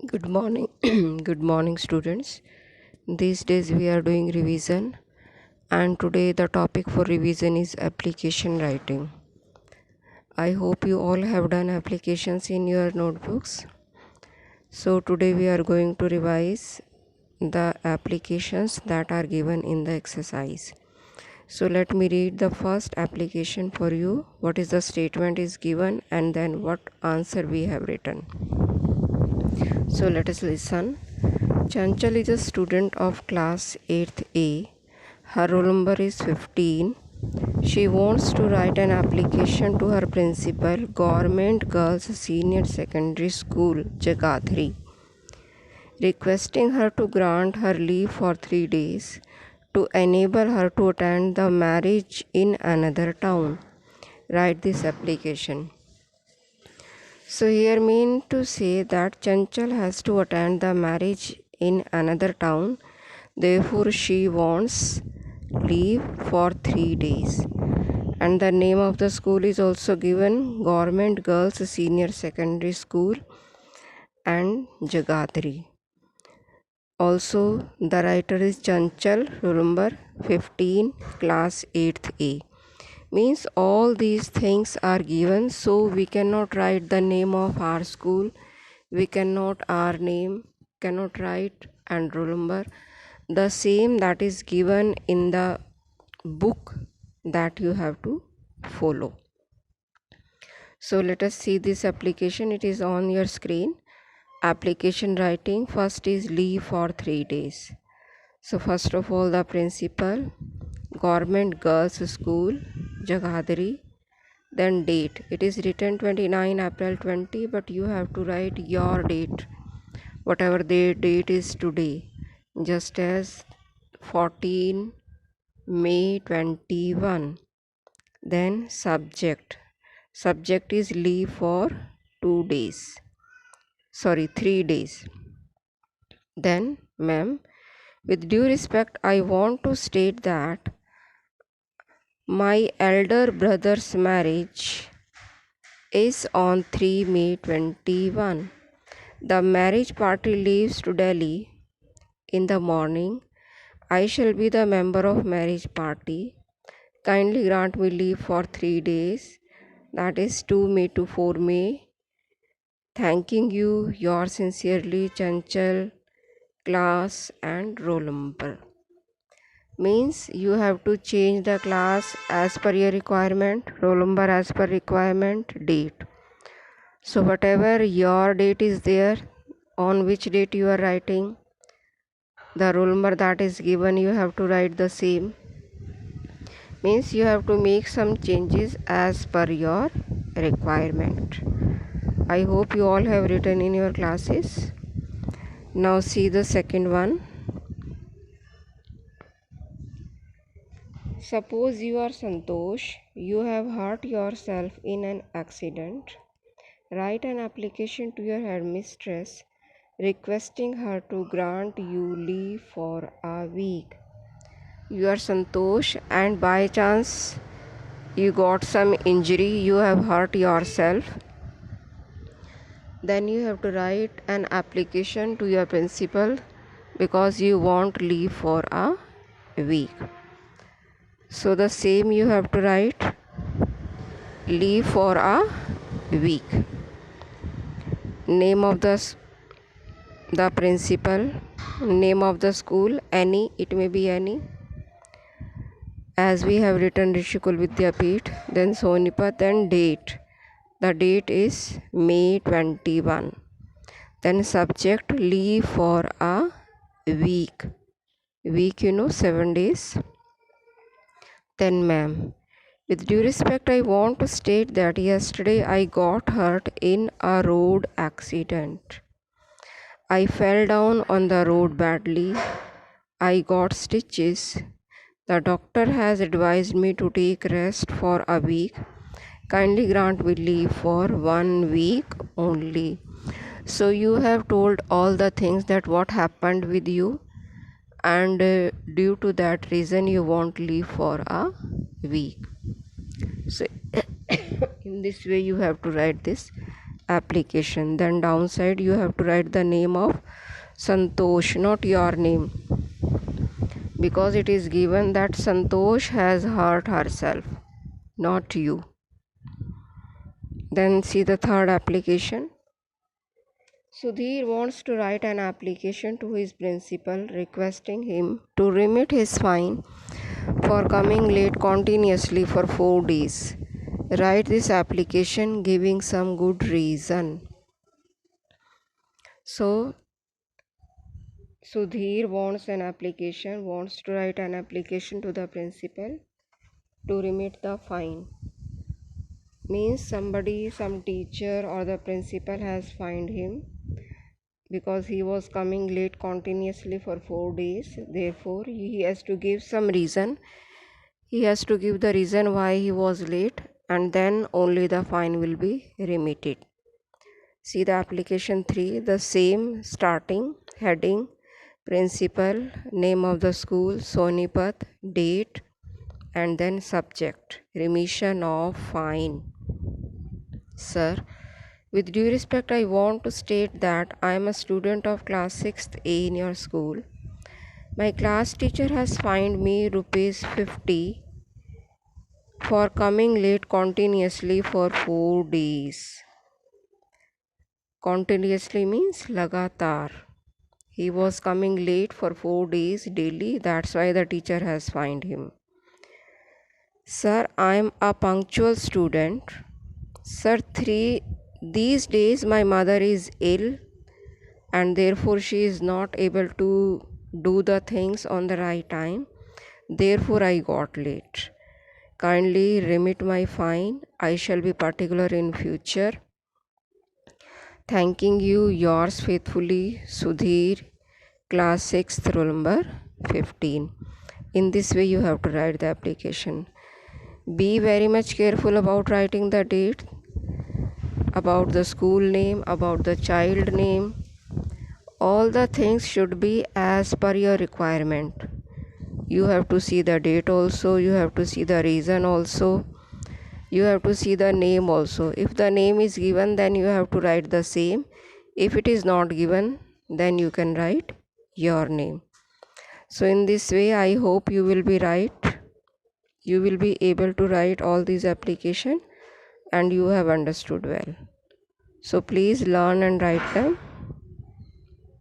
Good morning. Good morning, students. These days we are doing revision, and today the topic for revision is application writing. I hope you all have done applications in your notebooks. So, today we are going to revise the applications that are given in the exercise. So, let me read the first application for you. What is the statement is given, and then what answer we have written. So, let us listen. Chanchal is a student of class 8th A. Her roll number is 15. She wants to write an application to her principal, Government Girls Senior Secondary School, Jagadhri, requesting her to grant her leave for 3 days to enable her to attend the marriage in another town. Write this application. So here mean to say that Chanchal has to attend the marriage in another town. Therefore, she wants leave for 3 days. And the name of the school is also given, Government Girls Senior Secondary School and Jagadhri. Also, the writer is Chanchal, roll number 15, class 8th A. Means all these things are given, so we cannot write the name of our school, we cannot cannot write and roll number. The same that is given in the book that you have to follow. So let us see this application. It is on your screen. Application writing. First is leave for 3 days. So first of all, the principal, Government Girls School, Jagadhri. Then date. It is written 29 April 20, but you have to write your date, whatever the date is today, just as 14 May 21. Then subject. Subject is leave for 2 days. 3 days. Then, ma'am, with due respect, I want to state that my elder brother's marriage is on 3 May 21. The marriage party leaves to Delhi in the morning. I shall be the member of marriage party. Kindly grant me leave for 3 days, that is 2 May to 4 May. Thanking you, yours sincerely, Chanchal, class and roll number. Means you have to change the class as per your requirement, roll number as per requirement, date. So whatever your date is there, on which date you are writing, the roll number that is given, you have to write the same. Means you have to make some changes as per your requirement. I hope you all have written in your classes. Now see the second one. Suppose you are Santosh, you have hurt yourself in an accident. Write an application to your headmistress requesting her to grant you leave for a week. You are Santosh and by chance you got some injury, you have hurt yourself. Then you have to write an application to your principal because you want leave for a week. So the same you have to write, leave for a week. Name of the principal, name of the school, any, it may be any. As we have written Rishikul Vidyapeeth, then Sonipat, then date. The date is May 21. Then subject, leave for a week. Week, 7 days. Then ma'am, with due respect, I want to state that yesterday I got hurt in a road accident. I fell down on the road badly. I got stitches. The doctor has advised me to take rest for a week. Kindly grant me leave for 1 week only. So you have told all the things that what happened with you, and due to that reason you want leave for a week. So in this way you have to write this application. Then downside you have to write the name of Santosh, not your name, because it is given that Santosh has hurt herself, not you. Then see the third application. Sudhir wants to write an application to his principal requesting him to remit his fine for coming late continuously for 4 days. Write this application giving some good reason. So Sudhir wants to write an application to the principal to remit the fine. Means some teacher or the principal has fined him because he was coming late continuously for 4 days. Therefore, he has to give some reason. He has to give the reason why he was late, and then only the fine will be remitted. See the application 3, the same starting, heading, principal, name of the school, Sonipat, date, and then subject, remission of fine. Sir, with due respect, I want to state that I am a student of class 6th A in your school. My class teacher has fined me rupees 50 for coming late continuously for 4 days. Continuously means lagatar. He was coming late for 4 days daily. That's why the teacher has fined him. Sir, I am a punctual student. Sir, these days my mother is ill and therefore she is not able to do the things on the right time. Therefore I got late. Kindly remit my fine. I shall be particular in future. Thanking you, yours faithfully, Sudhir, class 6th, roll number 15. In this way you have to write the application. Be very much careful about writing the date, about the school name, about the child name. All the things should be as per your requirement. You have to see the date also, you have to see the reason also, you have to see the name also. If the name is given, then you have to write the same. If it is not given, then you can write your name. So in this way, I hope you will be able to write all these application and you have understood well. So please learn and write them.